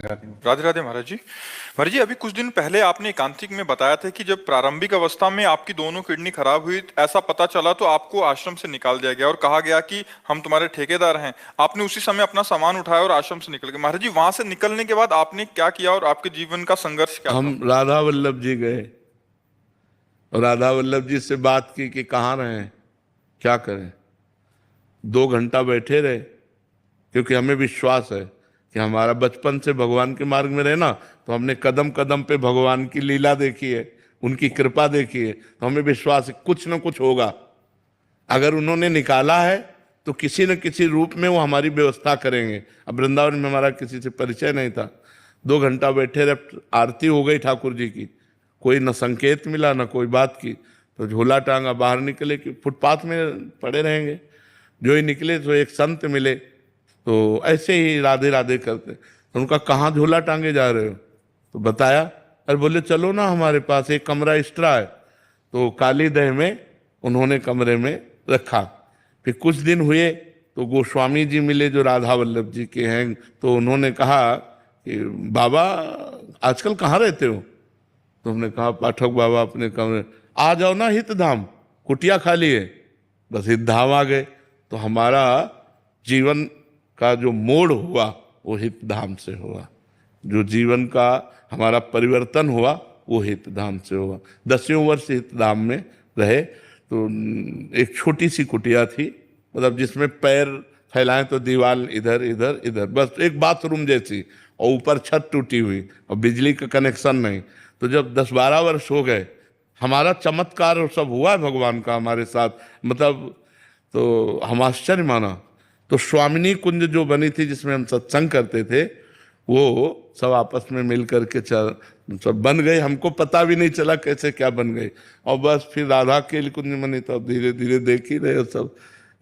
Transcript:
राधे राधे महाराज जी। महाराज जी, अभी कुछ दिन पहले आपने एकांतिक में बताया था कि जब प्रारंभिक अवस्था में आपकी दोनों किडनी खराब हुई, ऐसा पता चला तो आपको आश्रम से निकाल दिया गया और कहा गया कि हम तुम्हारे ठेकेदार हैं। आपने उसी समय अपना सामान उठाया और आश्रम से निकल गए। महाराज जी, वहां से निकलने के बाद आपने क्या किया और आपके जीवन का संघर्ष क्या था? हम राधा वल्लभ जी गए और राधा वल्लभ जी से बात की कि कहाँ रहें, क्या करें। 2 घंटा बैठे रहे, क्योंकि हमें विश्वास है कि हमारा बचपन से भगवान के मार्ग में रहना, तो हमने कदम कदम पे भगवान की लीला देखी है, उनकी कृपा देखी है, तो हमें विश्वास है कुछ न कुछ होगा। अगर उन्होंने निकाला है तो किसी न किसी रूप में वो हमारी व्यवस्था करेंगे। अब वृंदावन में हमारा किसी से परिचय नहीं था। 2 घंटा बैठे रहे, आरती हो गई ठाकुर जी की, कोई न संकेत मिला न कोई बात की, तो झोला टांगा बाहर निकले कि फुटपाथ में पड़े रहेंगे। जो ही निकले तो एक संत मिले, तो ऐसे ही राधे राधे करते, तो उनका कहाँ झोला टांगे जा रहे हो, तो बताया। अरे बोले चलो ना हमारे पास एक कमरा एक्स्ट्रा है। तो काली दह में उन्होंने कमरे में रखा। फिर कुछ दिन हुए तो गोस्वामी जी मिले जो राधा वल्लभ जी के हैं, तो उन्होंने कहा कि बाबा आजकल कहाँ रहते हो। तो हमने कहा पाठक बाबा अपने कमरे, आ जाओ ना हितधाम, कुटिया खाली है। बस हितधाम आ गए। तो हमारा जीवन का जो मोड़ हुआ वो हितधाम से हुआ। जो जीवन का हमारा परिवर्तन हुआ वो हितधाम से हुआ। 10वें वर्ष हितधाम में रहे। तो एक छोटी सी कुटिया थी, मतलब जिसमें पैर फैलाएं तो दीवार इधर इधर इधर, बस एक बाथरूम जैसी, और ऊपर छत टूटी हुई और बिजली का कनेक्शन नहीं। तो जब 10-12 वर्ष हो गए, हमारा चमत्कार और सब हुआ है भगवान का हमारे साथ, मतलब तो हम आश्चर्य माना। तो स्वामिनी कुंज जो बनी थी जिसमें हम सत्संग करते थे, वो सब आपस में मिल करके सब बन गई। हमको पता भी नहीं चला कैसे क्या बन गई। और बस फिर राधा के कुंज बनी, तो धीरे धीरे देख ही रहे हो सब।